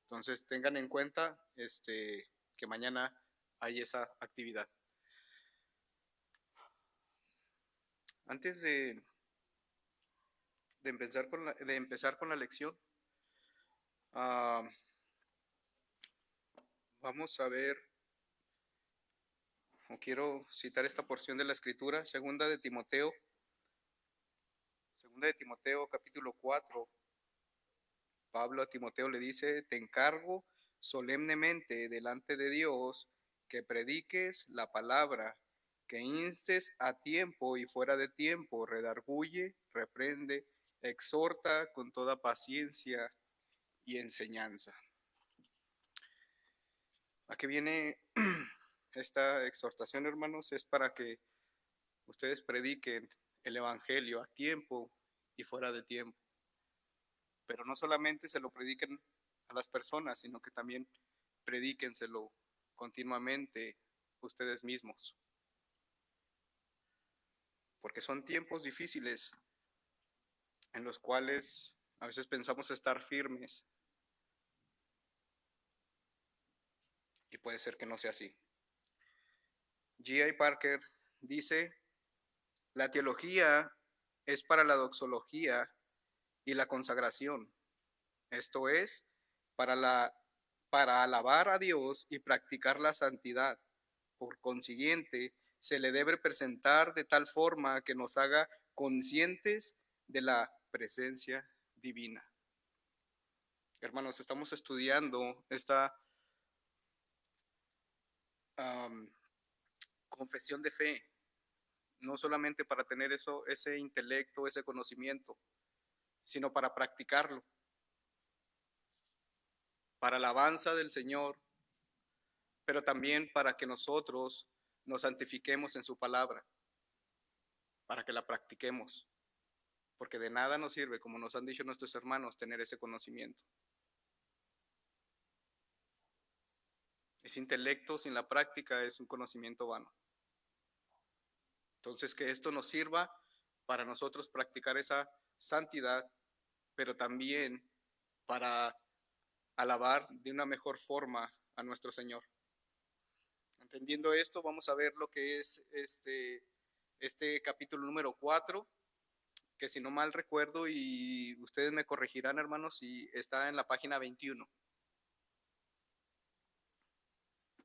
Entonces tengan en cuenta que mañana hay esa actividad. Antes de empezar con la lección, ah, vamos a ver, o quiero citar esta porción de la escritura, segunda de Timoteo capítulo 4. Pablo a Timoteo le dice: te encargo solemnemente delante de Dios que prediques la palabra, que instes a tiempo y fuera de tiempo, redarguye, reprende, exhorta con toda paciencia y enseñanza. ¿A qué viene esta exhortación, hermanos? Es para que ustedes prediquen el evangelio a tiempo y fuera de tiempo. Pero no solamente se lo prediquen a las personas, sino que también predíquenselo continuamente ustedes mismos. Porque son tiempos difíciles en los cuales a veces pensamos estar firmes y puede ser que no sea así. G.I. Parker dice: la teología es para la doxología y la consagración, esto es, para alabar a Dios y practicar la santidad. Por consiguiente, se le debe presentar de tal forma que nos haga conscientes de la presencia divina. Hermanos, estamos estudiando esta confesión de fe, no solamente para tener ese intelecto, ese conocimiento, sino para practicarlo, para alabanza del Señor, pero también para que nosotros nos santifiquemos en su palabra, para que la practiquemos, porque de nada nos sirve, como nos han dicho nuestros hermanos, tener ese conocimiento. Ese intelecto sin la práctica es un conocimiento vano. Entonces, que esto nos sirva para nosotros practicar esa santidad, pero también para alabar de una mejor forma a nuestro Señor. Entendiendo esto, vamos a ver lo que es este capítulo número 4, que si no mal recuerdo, y ustedes me corregirán, hermanos, si está en la página 21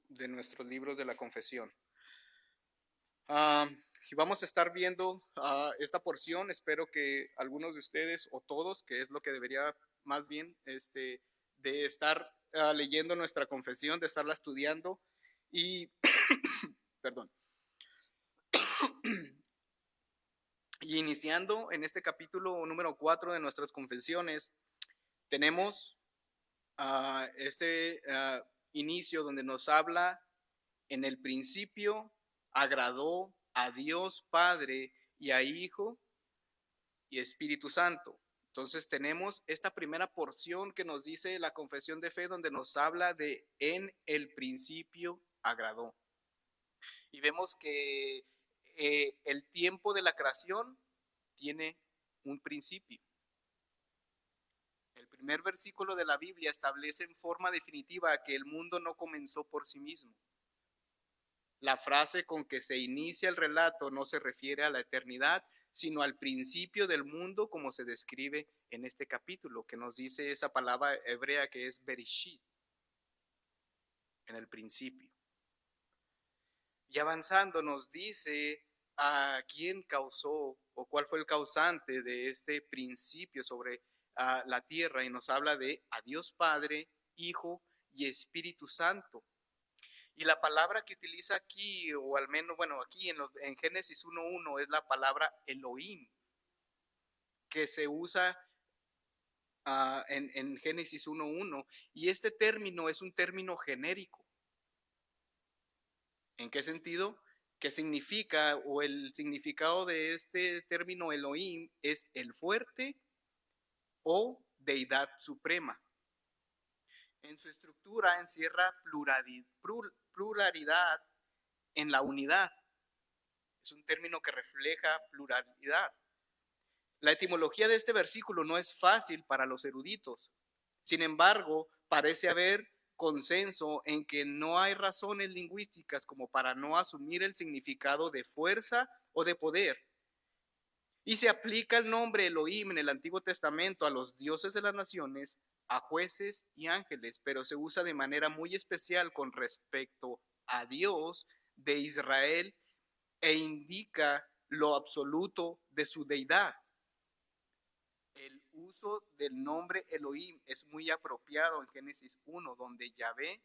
de nuestros libros de la confesión. Y vamos a estar viendo esta porción. Espero que algunos de ustedes, o todos, que es lo que debería más bien de estar leyendo nuestra confesión, de estarla estudiando y perdón, y iniciando en este capítulo número 4 de nuestras confesiones, tenemos inicio donde nos habla: en el principio agradó a Dios Padre y a Hijo y Espíritu Santo. Entonces tenemos esta primera porción que nos dice la confesión de fe, donde nos habla de en el principio agradó. Y vemos que el tiempo de la creación tiene un principio. El primer versículo de la Biblia establece en forma definitiva que el mundo no comenzó por sí mismo. La frase con que se inicia el relato no se refiere a la eternidad, sino al principio del mundo, como se describe en este capítulo, que nos dice esa palabra hebrea que es Bereshit, en el principio. Y avanzando nos dice a quién causó o cuál fue el causante de este principio sobre la tierra, y nos habla de a Dios Padre, Hijo y Espíritu Santo. Y la palabra que utiliza aquí, o al menos, bueno, aquí en Génesis 1.1 es la palabra Elohim, que se usa en Génesis 1.1, y este término es un término genérico. ¿En qué sentido? Que significa, o el significado de este término Elohim es el fuerte o deidad suprema. En su estructura encierra pluralidad en la unidad. Es un término que refleja pluralidad. La etimología de este versículo no es fácil para los eruditos. Sin embargo, parece haber consenso en que no hay razones lingüísticas como para no asumir el significado de fuerza o de poder. Y se aplica el nombre Elohim en el Antiguo Testamento a los dioses de las naciones, a jueces y ángeles, pero se usa de manera muy especial con respecto a Dios de Israel e indica lo absoluto de su deidad. El uso del nombre Elohim es muy apropiado en Génesis 1, donde Yahvé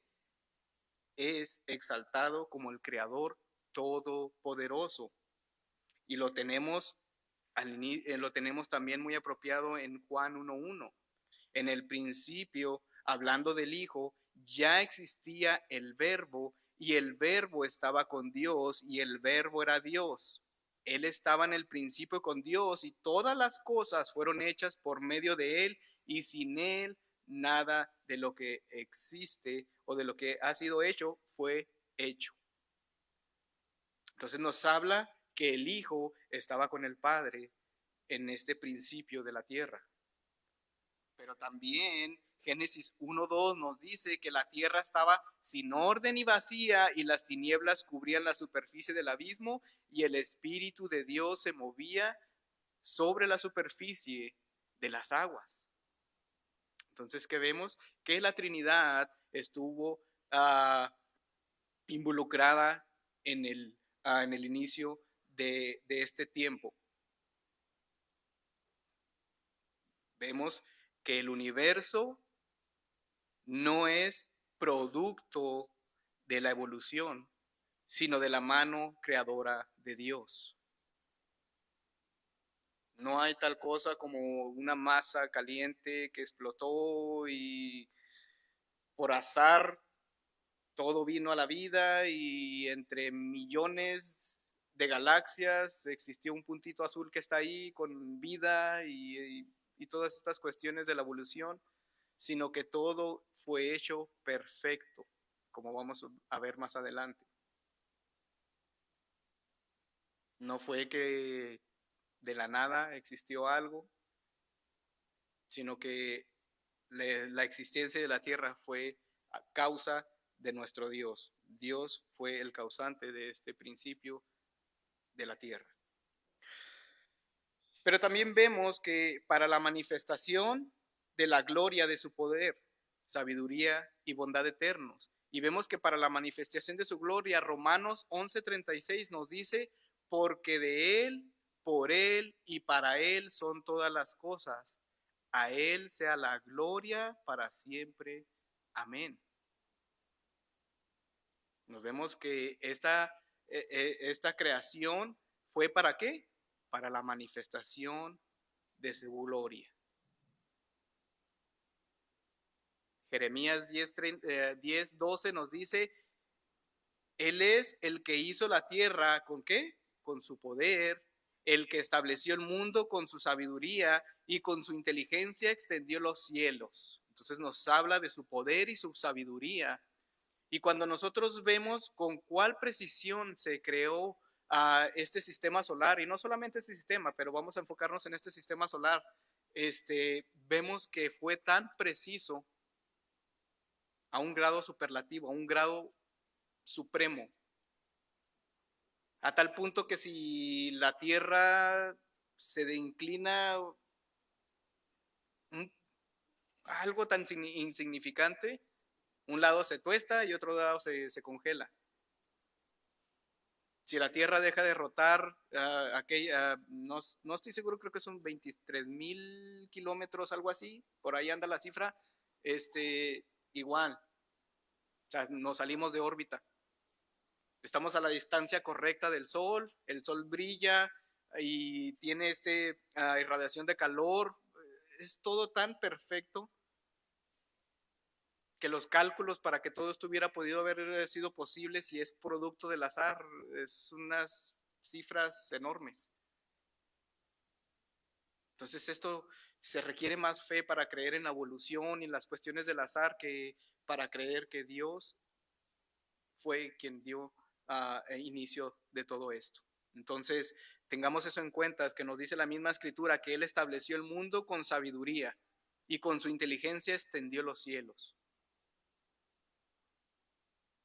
es exaltado como el creador todopoderoso. Y lo tenemos también muy apropiado en Juan 1:1. En el principio, hablando del Hijo, ya existía el Verbo y el Verbo estaba con Dios y el Verbo era Dios. Él estaba en el principio con Dios y todas las cosas fueron hechas por medio de Él y sin Él nada de lo que existe o de lo que ha sido hecho fue hecho. Entonces nos habla que el Hijo estaba con el Padre en este principio de la tierra. Pero también Génesis 1:2 nos dice que la tierra estaba sin orden y vacía y las tinieblas cubrían la superficie del abismo y el Espíritu de Dios se movía sobre la superficie de las aguas. Entonces, ¿qué vemos? Que la Trinidad estuvo involucrada en el inicio de este tiempo. Vemos que el universo no es producto de la evolución, sino de la mano creadora de Dios. No hay tal cosa como una masa caliente que explotó y por azar todo vino a la vida y entre millones de galaxias existió un puntito azul que está ahí con vida y todas estas cuestiones de la evolución, sino que todo fue hecho perfecto, como vamos a ver más adelante. No fue que de la nada existió algo, sino que la existencia de la tierra fue a causa de nuestro Dios. Dios fue el causante de este principio de la tierra. Pero también vemos que para la manifestación de la gloria de su poder, sabiduría y bondad eternos, y vemos que para la manifestación de su gloria, Romanos 11:36 nos dice, porque de Él, por Él y para Él son todas las cosas. A Él sea la gloria para siempre. Amén. Nos vemos que esta creación fue ¿para qué? Para la manifestación de su gloria. Jeremías 10:12 nos dice, Él es el que hizo la tierra, ¿con qué? Con su poder, el que estableció el mundo con su sabiduría y con su inteligencia extendió los cielos. Entonces nos habla de su poder y su sabiduría. Y cuando nosotros vemos con cuál precisión se creó este sistema solar, y no solamente este sistema, pero vamos a enfocarnos en este sistema solar, vemos que fue tan preciso a un grado superlativo, a un grado supremo, a tal punto que si la Tierra se inclina algo tan insignificante, un lado se tuesta y otro lado se congela. Si la Tierra deja de rotar, no estoy seguro, creo que son 23,000 kilómetros, algo así, por ahí anda la cifra, igual, o sea, nos salimos de órbita. Estamos a la distancia correcta del Sol, el Sol brilla y tiene irradiación de calor, es todo tan perfecto que los cálculos para que todo esto hubiera podido haber sido posible si es producto del azar, es unas cifras enormes. Entonces esto se requiere más fe para creer en la evolución y en las cuestiones del azar que para creer que Dios fue quien dio inicio de todo esto. Entonces tengamos eso en cuenta, que nos dice la misma escritura, que Él estableció el mundo con sabiduría y con su inteligencia extendió los cielos.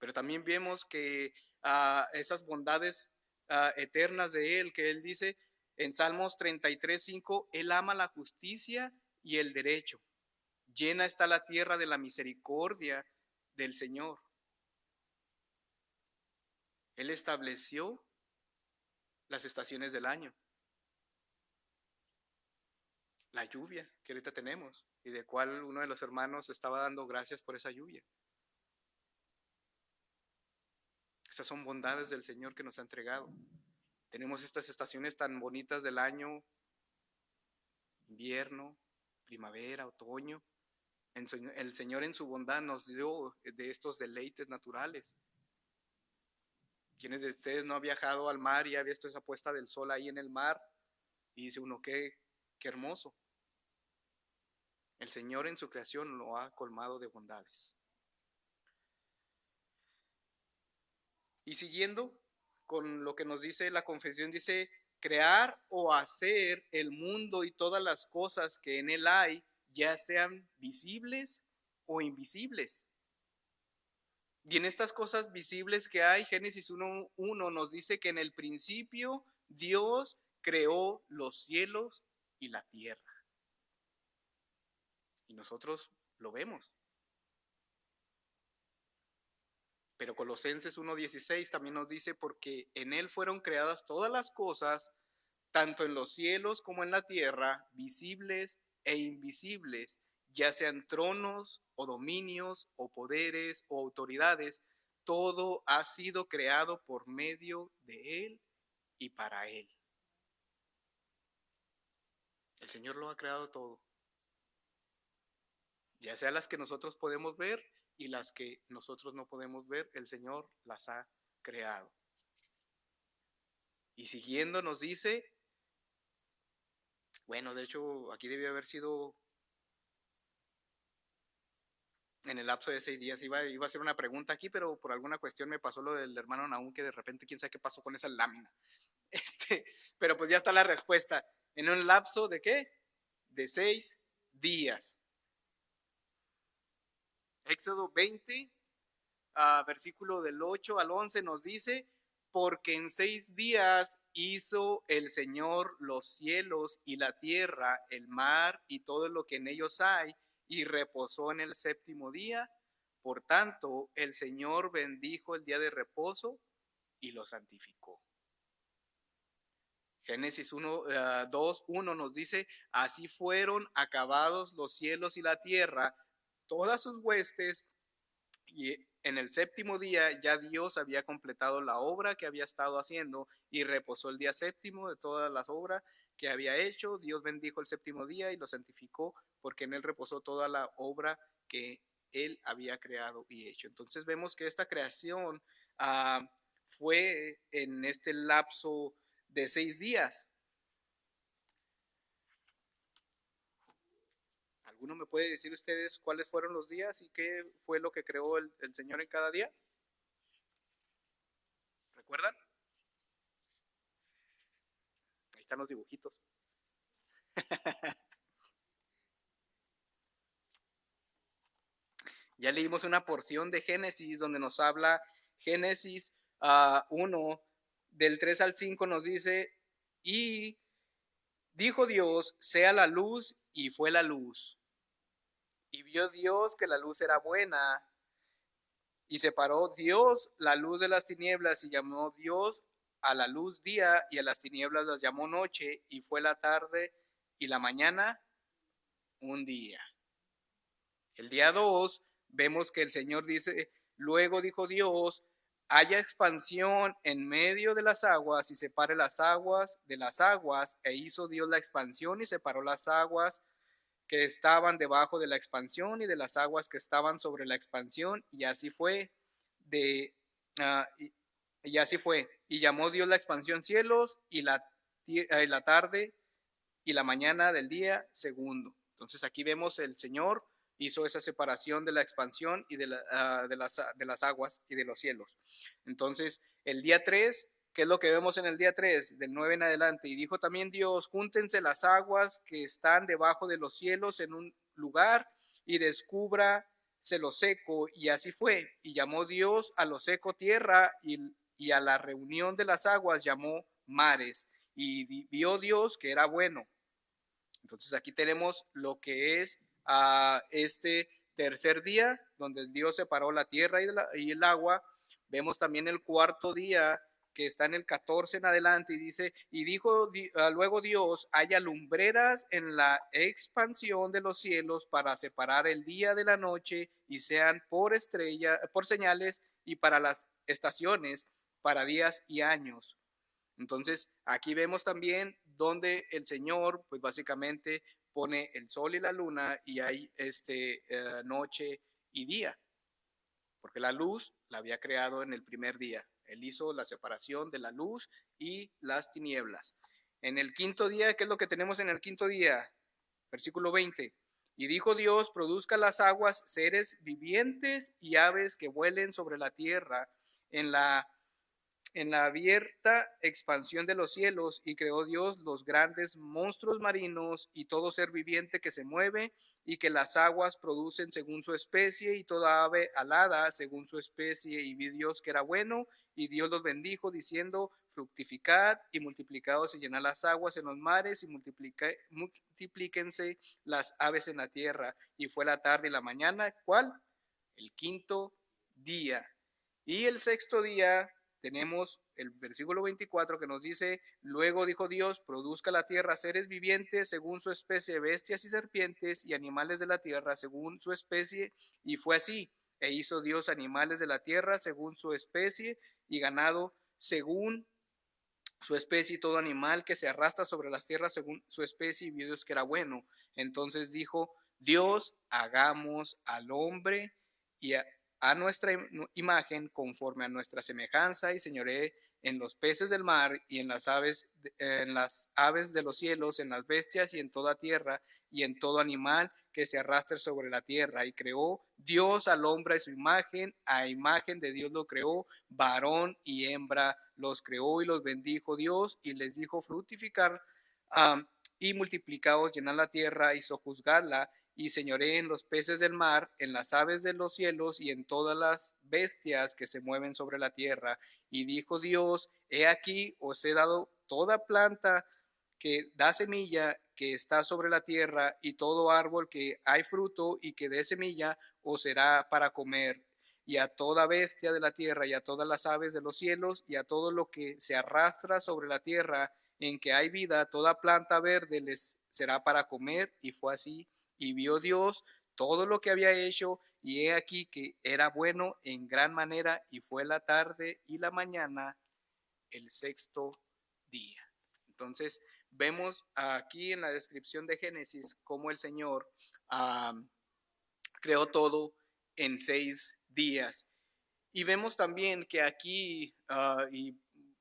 Pero también vemos que esas bondades eternas de Él, que Él dice en Salmos 33:5, Él ama la justicia y el derecho. Llena está la tierra de la misericordia del Señor. Él estableció las estaciones del año, la lluvia que ahorita tenemos y de cual uno de los hermanos estaba dando gracias por esa lluvia. Esas son bondades del Señor que nos ha entregado. Tenemos estas estaciones tan bonitas del año: invierno, primavera, otoño. El Señor en su bondad nos dio de estos deleites naturales. ¿Quiénes de ustedes no ha viajado al mar y ha visto esa puesta del sol ahí en el mar? Y dice uno, qué hermoso. El Señor en su creación lo ha colmado de bondades. Y siguiendo con lo que nos dice la confesión, dice, crear o hacer el mundo y todas las cosas que en él hay, ya sean visibles o invisibles. Y en estas cosas visibles que hay, Génesis 1:1 nos dice que en el principio Dios creó los cielos y la tierra. Y nosotros lo vemos. Pero Colosenses 1:16 también nos dice, porque en Él fueron creadas todas las cosas, tanto en los cielos como en la tierra, visibles e invisibles, ya sean tronos o dominios o poderes o autoridades, todo ha sido creado por medio de Él y para Él. El Señor lo ha creado todo, ya sea las que nosotros podemos ver y las que nosotros no podemos ver, el Señor las ha creado. Y siguiendo nos dice, bueno, de hecho aquí debió haber sido en el lapso de 6 días. Iba a hacer una pregunta aquí, pero por alguna cuestión me pasó lo del hermano Nahum, que de repente quién sabe qué pasó con esa lámina. Pero pues ya está la respuesta. En un lapso de ¿qué? De 6 días. Éxodo 20, versículo del 8 al 11 nos dice, porque en 6 días hizo el Señor los cielos y la tierra, el mar y todo lo que en ellos hay, y reposó en el séptimo día. Por tanto, el Señor bendijo el día de reposo y lo santificó. Génesis 2:1 nos dice, así fueron acabados los cielos y la tierra, todas sus huestes, y en el séptimo día ya Dios había completado la obra que había estado haciendo y reposó el día séptimo de todas las obras que había hecho. Dios bendijo el séptimo día y lo santificó porque en él reposó toda la obra que él había creado y hecho. Entonces vemos que esta creación fue en este lapso de 6 días. ¿Alguno me puede decir ustedes cuáles fueron los días y qué fue lo que creó el Señor en cada día? ¿Recuerdan? Ahí están los dibujitos. Ya leímos una porción de Génesis donde nos habla Génesis 1, del 3 al 5 nos dice, y dijo Dios, sea la luz, y fue la luz. Y vio Dios que la luz era buena, y separó Dios la luz de las tinieblas, y llamó Dios a la luz día, y a las tinieblas las llamó noche, y fue la tarde y la mañana un día. El día 2 vemos que el Señor dice, luego dijo Dios, haya expansión en medio de las aguas y separe las aguas de las aguas, e hizo Dios la expansión y separó las aguas que estaban debajo de la expansión y de las aguas que estaban sobre la expansión, y así fue y así fue. Y llamó Dios la expansión cielos y la tarde y la mañana del día segundo. Entonces aquí vemos el Señor hizo esa separación de la expansión y de las aguas y de los cielos. Entonces, el día 3, ¿qué es lo que vemos en el día 3? Del 9 en adelante. Y dijo también Dios, júntense las aguas que están debajo de los cielos en un lugar y descubra se lo seco, y así fue. Y llamó Dios a lo seco tierra, y a la reunión de las aguas llamó mares. Y vio Dios que era bueno. Entonces aquí tenemos lo que es este tercer día, donde Dios separó la tierra y el agua. Vemos también el cuarto día, que está en el 14 en adelante, y dice, y dijo luego Dios, haya lumbreras en la expansión de los cielos para separar el día de la noche, y sean por estrella, por señales, y para las estaciones, para días y años. Entonces, aquí vemos también donde el Señor, pues básicamente pone el sol y la luna, y hay noche y día, porque la luz la había creado en el primer día. Él hizo la separación de la luz y las tinieblas. En el quinto día, ¿qué es lo que tenemos en el quinto día? Versículo 20. Y dijo Dios, produzca las aguas seres vivientes y aves que vuelen sobre la tierra en la abierta expansión de los cielos, y creó Dios los grandes monstruos marinos y todo ser viviente que se mueve y que las aguas producen según su especie, y toda ave alada según su especie. Y vio Dios que era bueno, y Dios los bendijo diciendo, fructificad y multiplicaos y llenad las aguas en los mares, y multiplíquense las aves en la tierra. Y fue la tarde y la mañana, ¿cuál? El quinto día. Y el sexto día tenemos el versículo 24 que nos dice, luego dijo Dios, produzca la tierra seres vivientes según su especie, bestias y serpientes, y animales de la tierra según su especie, y fue así. E hizo Dios animales de la tierra según su especie, y ganado según su especie, y todo animal que se arrastra sobre las tierras según su especie, y vio Dios que era bueno. Entonces dijo Dios, hagamos al hombre y a nuestra imagen, conforme a nuestra semejanza, y señoree en los peces del mar, y en las aves de los cielos, en las bestias, y en toda tierra, y en todo animal que se arrastre sobre la tierra. Y creó Dios al hombre a imagen de Dios lo creó, varón y hembra los creó, y los bendijo Dios, y les dijo, fructificar y multiplicaos, llenad la tierra y sojuzgadla, y señoré en los peces del mar, en las aves de los cielos, y en todas las bestias que se mueven sobre la tierra. Y dijo Dios, he aquí, os he dado toda planta que da semilla, que está sobre la tierra, y todo árbol que hay fruto y que dé semilla, os será para comer. Y a toda bestia de la tierra, y a todas las aves de los cielos, y a todo lo que se arrastra sobre la tierra, en que hay vida, toda planta verde les será para comer. Y fue así. Y vio Dios todo lo que había hecho, y he aquí que era bueno en gran manera, y fue la tarde y la mañana el sexto día. Entonces, vemos aquí en la descripción de Génesis cómo el Señor creó todo en 6 días. Y vemos también que aquí, y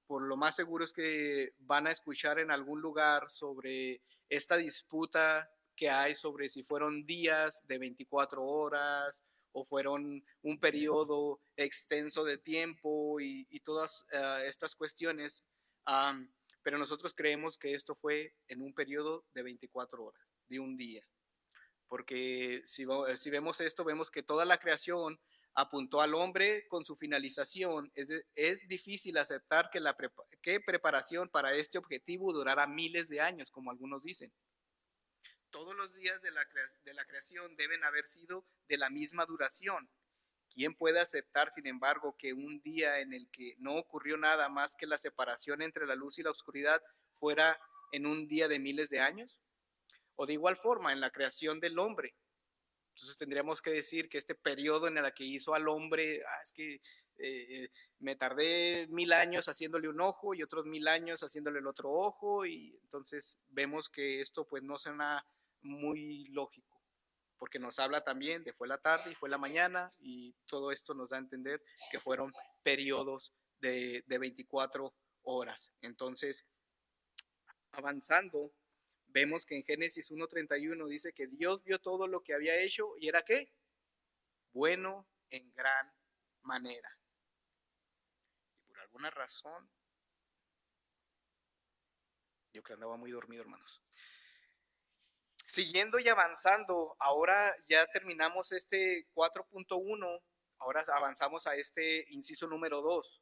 por lo más seguro es que van a escuchar en algún lugar sobre esta disputa que hay sobre si fueron días de 24 horas o fueron un periodo extenso de tiempo, y todas estas cuestiones. Pero nosotros creemos que esto fue en un periodo de 24 horas, de un día. Porque si vemos esto, vemos que toda la creación apuntó al hombre con su finalización. Es difícil aceptar que preparación para este objetivo durara miles de años, como algunos dicen. Todos los días de la creación deben haber sido de la misma duración. ¿Quién puede aceptar, sin embargo, que un día en el que no ocurrió nada más que la separación entre la luz y la oscuridad fuera en un día de miles de años? O de igual forma, en la creación del hombre. Entonces tendríamos que decir que este periodo en el que hizo al hombre, es que me tardé 1000 años haciéndole un ojo y otros 1000 años haciéndole el otro ojo, y entonces vemos que esto pues no suena muy lógico, porque nos habla también de fue la tarde y fue la mañana, y todo esto nos da a entender que fueron periodos de 24 horas. Entonces, avanzando, vemos que en Génesis 1:31 dice que Dios vio todo lo que había hecho, y era ¿qué? Bueno en gran manera. Y por alguna razón, yo que andaba muy dormido, hermanos. Siguiendo y avanzando, ahora ya terminamos este 4.1, ahora avanzamos a este inciso número 2.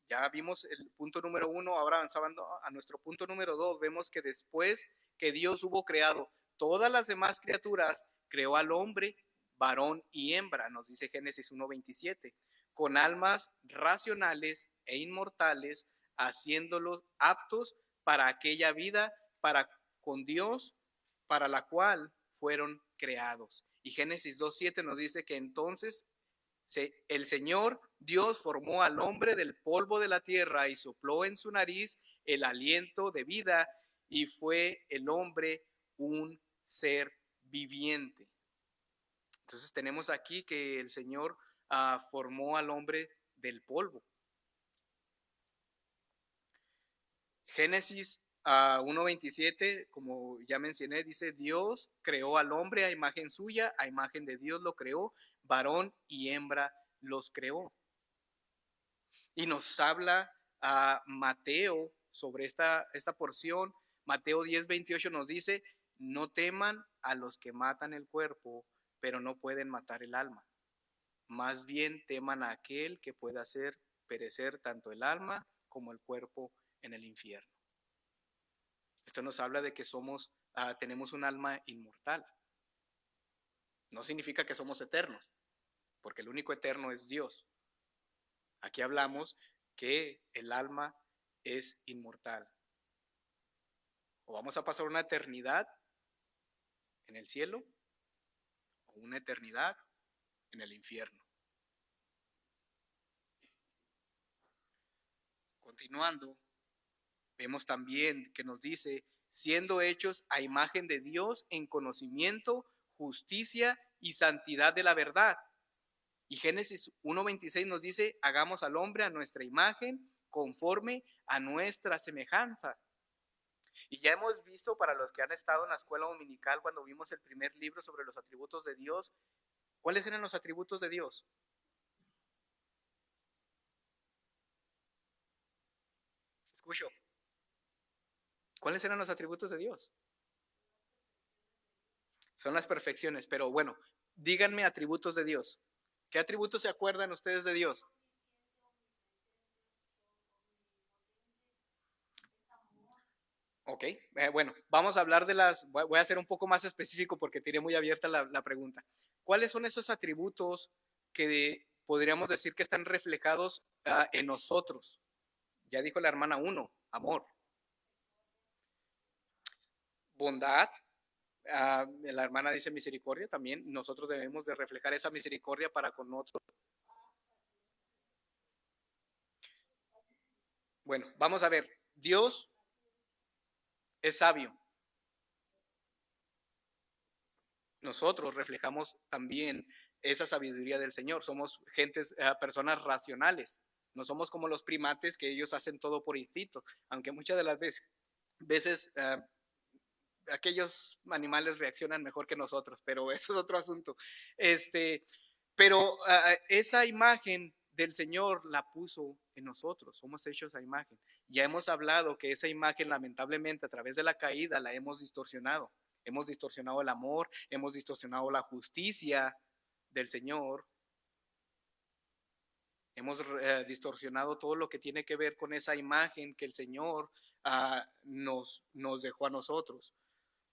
Ya vimos el punto número 1, ahora avanzando a nuestro punto número 2, vemos que después que Dios hubo creado todas las demás criaturas, creó al hombre, varón y hembra, nos dice Génesis 1:27, con almas racionales e inmortales, haciéndolos aptos para aquella vida, para con Dios, para la cual fueron creados. Y Génesis 2:7 nos dice que entonces el Señor Dios formó al hombre del polvo de la tierra y sopló en su nariz el aliento de vida y fue el hombre un ser viviente. Entonces tenemos aquí que el Señor formó al hombre del polvo. Génesis 1:27, como ya mencioné, dice, Dios creó al hombre a imagen suya, a imagen de Dios lo creó, varón y hembra los creó. Y nos habla a Mateo sobre esta porción. Mateo 10:28 nos dice, no teman a los que matan el cuerpo, pero no pueden matar el alma. Más bien teman a aquel que pueda hacer perecer tanto el alma como el cuerpo en el infierno. Esto nos habla de que tenemos un alma inmortal. No significa que somos eternos, porque el único eterno es Dios. Aquí hablamos que el alma es inmortal. O vamos a pasar una eternidad en el cielo o una eternidad en el infierno. Continuando, vemos también que nos dice, siendo hechos a imagen de Dios en conocimiento, justicia y santidad de la verdad. Y Génesis 1:26 nos dice, hagamos al hombre a nuestra imagen, conforme a nuestra semejanza. Y ya hemos visto, para los que han estado en la escuela dominical, cuando vimos el primer libro sobre los atributos de Dios, ¿cuáles eran los atributos de Dios? Escucho. ¿Cuáles eran los atributos de Dios? Son las perfecciones, pero bueno, díganme atributos de Dios. ¿Qué atributos se acuerdan ustedes de Dios? Ok, bueno, vamos a hablar de voy a ser un poco más específico porque tiene muy abierta la pregunta. ¿Cuáles son esos atributos que podríamos decir que están reflejados en nosotros? Ya dijo la hermana uno, amor, bondad, la hermana dice misericordia también, nosotros debemos de reflejar esa misericordia para con otros. Bueno, vamos a ver, Dios es sabio. Nosotros reflejamos también esa sabiduría del Señor. Somos personas racionales. No somos como los primates que ellos hacen todo por instinto, aunque muchas de las veces aquellos animales reaccionan mejor que nosotros, pero eso es otro asunto. Pero esa imagen del Señor la puso en nosotros, somos hechos a imagen. Ya hemos hablado que esa imagen lamentablemente a través de la caída la hemos distorsionado. Hemos distorsionado el amor, hemos distorsionado la justicia del Señor, hemos distorsionado todo lo que tiene que ver con esa imagen que el Señor nos dejó a nosotros.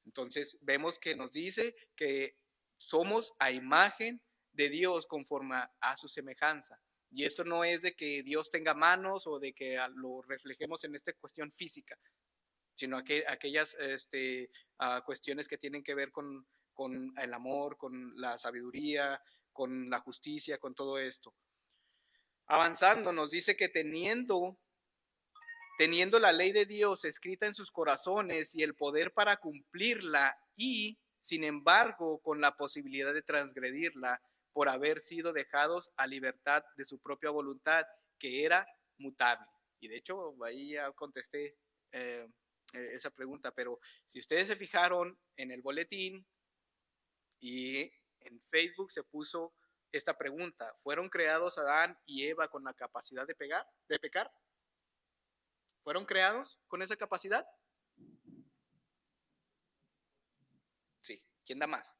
Entonces vemos que nos dice que somos a imagen de Dios conforme a su semejanza. Y esto no es de que Dios tenga manos o de que lo reflejemos en esta cuestión física, sino aquellas cuestiones que tienen que ver con el amor, con la sabiduría, con la justicia, con todo esto. Avanzando, nos dice que teniendo la ley de Dios escrita en sus corazones y el poder para cumplirla y, sin embargo, con la posibilidad de transgredirla por haber sido dejados a libertad de su propia voluntad, que era mutable. Y de hecho, ahí ya contesté esa pregunta, pero si ustedes se fijaron en el boletín y en Facebook se puso esta pregunta, ¿fueron creados Adán y Eva con la capacidad de pecar? ¿Fueron creados con esa capacidad? Sí. ¿Quién da más?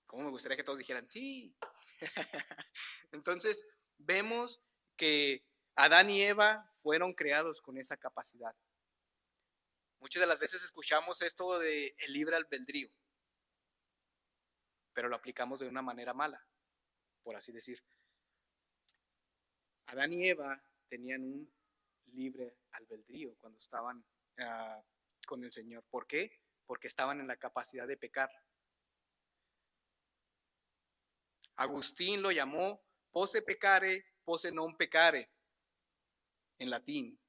¿Cómo me gustaría que todos dijeran sí? Entonces, vemos que Adán y Eva fueron creados con esa capacidad. Muchas de las veces escuchamos esto de el libre albedrío, pero lo aplicamos de una manera mala, por así decir. Adán y Eva tenían un libre albedrío cuando estaban con el Señor. ¿Por qué? Porque estaban en la capacidad de pecar. Agustín lo llamó posse pecare, posse non pecare, en latín,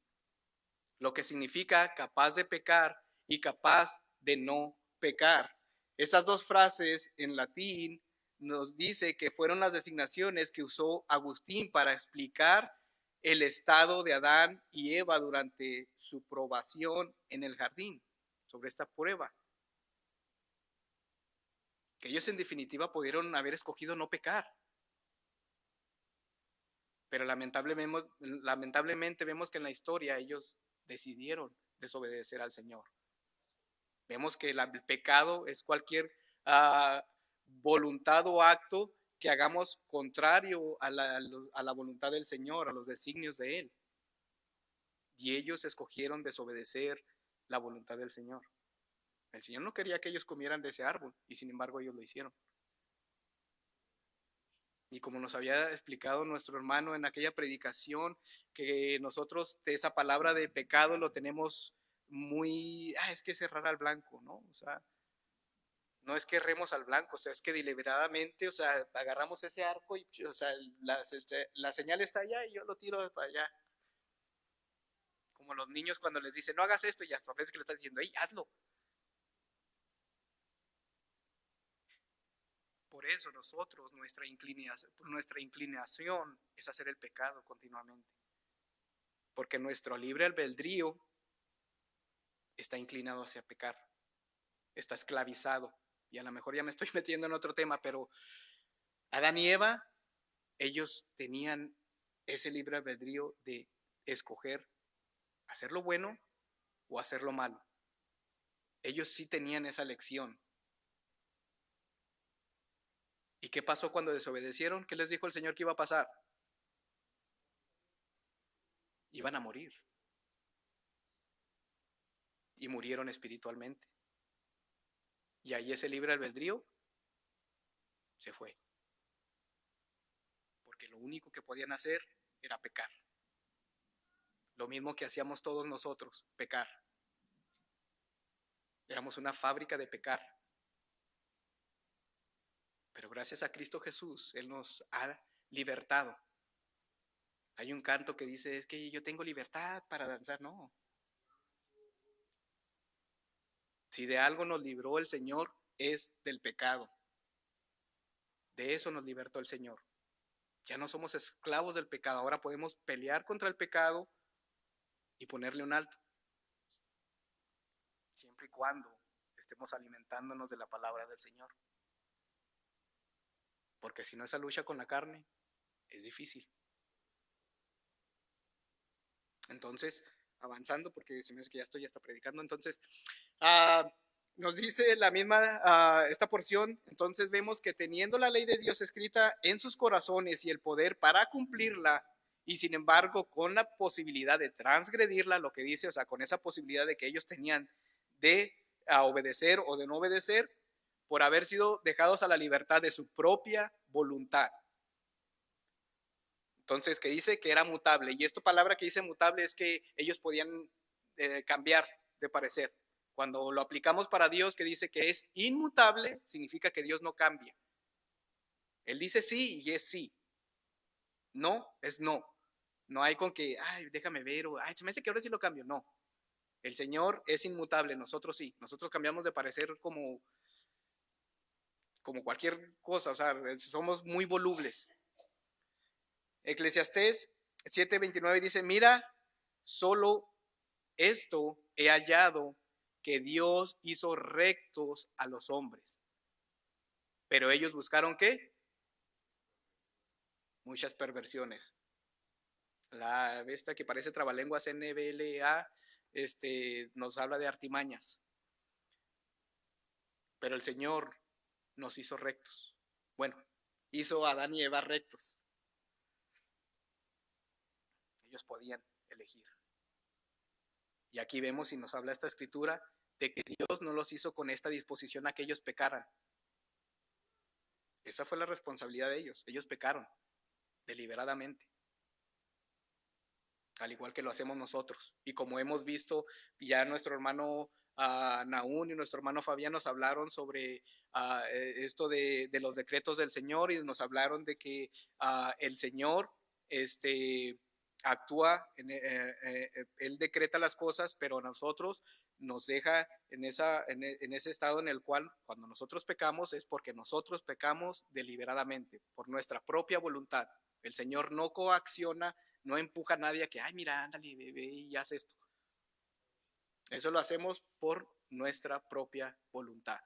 lo que significa capaz de pecar y capaz de no pecar. Esas dos frases en latín nos dice que fueron las designaciones que usó Agustín para explicar el estado de Adán y Eva durante su probación en el jardín, sobre esta prueba. Que ellos en definitiva pudieron haber escogido no pecar. Pero lamentablemente vemos que en la historia ellos decidieron desobedecer al Señor. Vemos que el pecado es cualquier voluntad o acto que hagamos contrario a la voluntad del Señor, a los designios de Él. Y ellos escogieron desobedecer la voluntad del Señor. El Señor no quería que ellos comieran de ese árbol y sin embargo ellos lo hicieron. Y como nos había explicado nuestro hermano en aquella predicación, que nosotros de esa palabra de pecado lo tenemos muy, es que es errar al blanco, ¿no? O sea, no es que erremos al blanco, o sea, es que deliberadamente, o sea, agarramos ese arco y, o sea, la señal está allá y yo lo tiro para allá. Como los niños cuando les dicen, no hagas esto, y a veces que le están diciendo, hey, hazlo. Por eso nosotros, nuestra inclinación es hacer el pecado continuamente. Porque nuestro libre albedrío está inclinado hacia pecar, está esclavizado. Y a lo mejor ya me estoy metiendo en otro tema, pero Adán y Eva, ellos tenían ese libre albedrío de escoger hacer lo bueno o hacer lo malo. Ellos sí tenían esa elección. ¿Y qué pasó cuando desobedecieron? ¿Qué les dijo el Señor que iba a pasar? Iban a morir. Y murieron espiritualmente. Y ahí ese libre albedrío se fue. Porque lo único que podían hacer era pecar. Lo mismo que hacíamos todos nosotros, pecar. Éramos una fábrica de pecar. Pero gracias a Cristo Jesús, Él nos ha libertado. Hay un canto que dice, es que yo tengo libertad para danzar. No. Si de algo nos libró el Señor, es del pecado. De eso nos libertó el Señor. Ya no somos esclavos del pecado. Ahora podemos pelear contra el pecado y ponerle un alto. Siempre y cuando estemos alimentándonos de la palabra del Señor. Porque si no, esa lucha con la carne es difícil. Entonces, avanzando, porque se me hace que ya estoy hasta predicando, entonces, nos dice la misma, esta porción, entonces vemos que teniendo la ley de Dios escrita en sus corazones y el poder para cumplirla, y sin embargo con la posibilidad de transgredirla, lo que dice, o sea, con esa posibilidad de que ellos tenían de obedecer o de no obedecer, por haber sido dejados a la libertad de su propia voluntad. Entonces, que dice que era mutable. Y esta palabra que dice mutable es que ellos podían cambiar de parecer. Cuando lo aplicamos para Dios, que dice que es inmutable, significa que Dios no cambia. Él dice sí y es sí. No es no. No hay con que, déjame ver, o se me hace que ahora sí lo cambio. No. El Señor es inmutable, nosotros sí. Nosotros cambiamos de parecer como cualquier cosa, o sea, somos muy volubles. Eclesiastés 7:29 dice, mira, solo esto he hallado, que Dios hizo rectos a los hombres. Pero ellos buscaron ¿qué? Muchas perversiones. La esta que parece trabalenguas NBLA nos habla de artimañas. Pero el Señor nos hizo rectos. Bueno, hizo a Adán y Eva rectos. Ellos podían elegir. Y aquí vemos y nos habla esta escritura de que Dios no los hizo con esta disposición a que ellos pecaran. Esa fue la responsabilidad de ellos. Ellos pecaron deliberadamente, al igual que lo hacemos nosotros. Y como hemos visto, ya nuestro hermano Naún y nuestro hermano Fabián nos hablaron sobre esto de los decretos del Señor, y nos hablaron de que el Señor actúa, Él decreta las cosas, pero a nosotros nos deja en ese estado en el cual cuando nosotros pecamos es porque nosotros pecamos deliberadamente, por nuestra propia voluntad. El Señor no coacciona, no empuja a nadie a que, ay, mira, ándale, bebé, y haz esto. Eso lo hacemos por nuestra propia voluntad.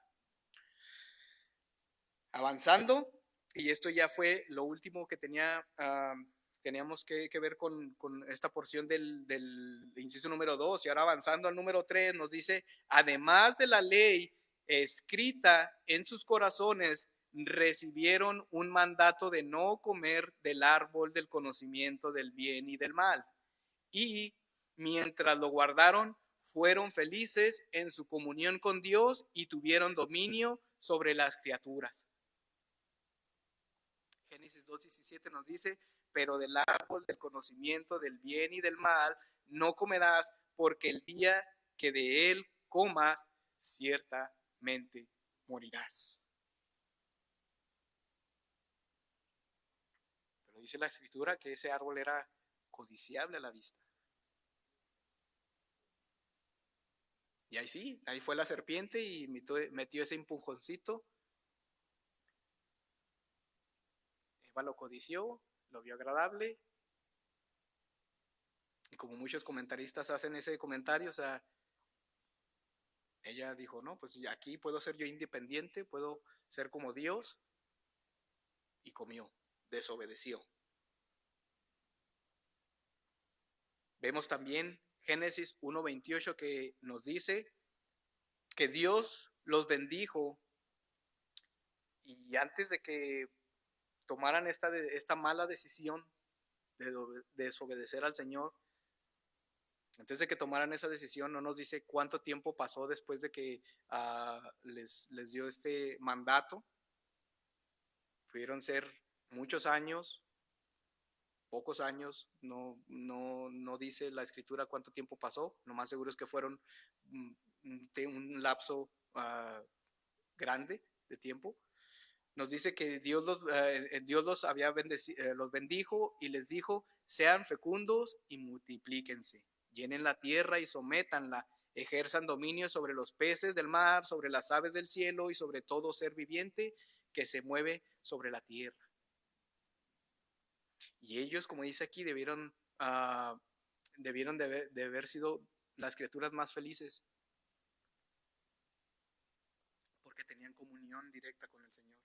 Avanzando, y esto ya fue lo último que teníamos que ver con esta porción del inciso número 2, y ahora avanzando al número 3, nos dice, además de la ley escrita en sus corazones, recibieron un mandato de no comer del árbol del conocimiento del bien y del mal. Y mientras lo guardaron, fueron felices en su comunión con Dios y tuvieron dominio sobre las criaturas. Génesis 2:17 nos dice, pero del árbol del conocimiento del bien y del mal no comerás, porque el día que de él comas, ciertamente morirás. Pero dice la escritura que ese árbol era codiciable a la vista. Y ahí sí, ahí fue la serpiente y metió ese empujoncito. Eva lo codició, lo vio agradable. Y como muchos comentaristas hacen ese comentario, o sea, ella dijo, no, pues aquí puedo ser yo independiente, puedo ser como Dios. Y comió, desobedeció. Vemos también Génesis 1:28 que nos dice que Dios los bendijo, y antes de que tomaran esta mala decisión de desobedecer al Señor, antes de que tomaran esa decisión, no nos dice cuánto tiempo pasó después de que les dio este mandato. Pudieron ser muchos años, pocos años, no dice la escritura cuánto tiempo pasó, lo más seguro es que fueron un lapso grande de tiempo. Nos dice que Dios los había los bendijo y les dijo, sean fecundos y multiplíquense, llenen la tierra y sométanla, ejerzan dominio sobre los peces del mar, sobre las aves del cielo y sobre todo ser viviente que se mueve sobre la tierra. Y ellos, como dice aquí, debieron de haber sido las criaturas más felices, porque tenían comunión directa con el Señor.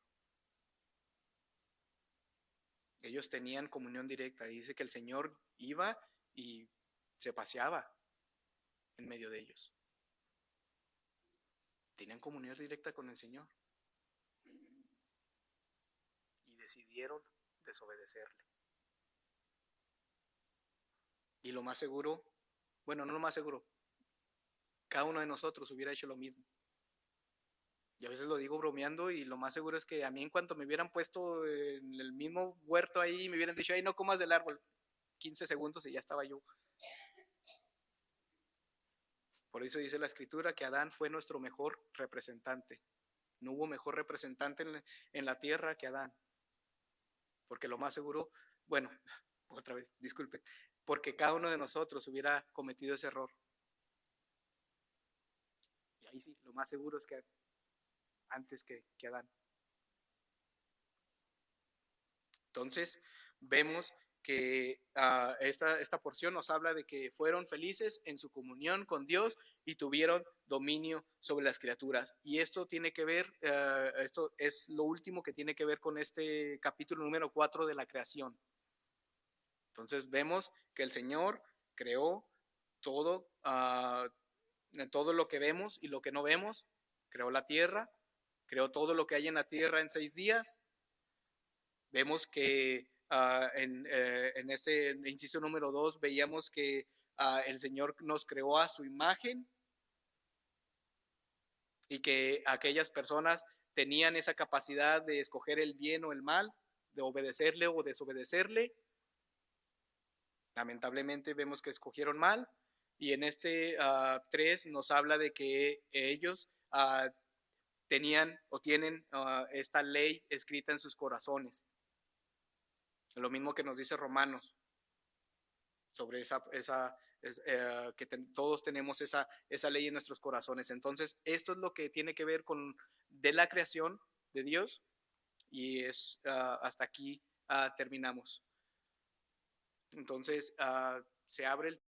Ellos tenían comunión directa, y dice que el Señor iba y se paseaba en medio de ellos. Tenían comunión directa con el Señor y decidieron desobedecerle. Y lo más seguro, bueno, no lo más seguro, cada uno de nosotros hubiera hecho lo mismo. Y a veces lo digo bromeando, y lo más seguro es que a mí, en cuanto me hubieran puesto en el mismo huerto ahí, me hubieran dicho, ay, no comas del árbol, 15 segundos y ya estaba yo. Por eso dice la escritura que Adán fue nuestro mejor representante. No hubo mejor representante en la tierra que Adán. Porque lo más seguro, bueno, otra vez, disculpe, porque cada uno de nosotros hubiera cometido ese error. Y ahí sí, lo más seguro es que antes que Adán. Entonces, vemos que esta porción nos habla de que fueron felices en su comunión con Dios y tuvieron dominio sobre las criaturas. Y esto tiene que ver, esto es lo último que tiene que ver con este capítulo número 4 de la creación. Entonces vemos que el Señor creó todo, todo lo que vemos y lo que no vemos. Creó la tierra, creó todo lo que hay en la tierra en 6 días. Vemos que en este inciso número 2 veíamos que el Señor nos creó a su imagen y que aquellas personas tenían esa capacidad de escoger el bien o el mal, de obedecerle o desobedecerle. Lamentablemente vemos que escogieron mal, y en este 3 nos habla de que ellos tenían o tienen esta ley escrita en sus corazones. Lo mismo que nos dice Romanos sobre que todos tenemos esa ley en nuestros corazones. Entonces, esto es lo que tiene que ver con de la creación de Dios, y es hasta aquí terminamos. Entonces, se abre el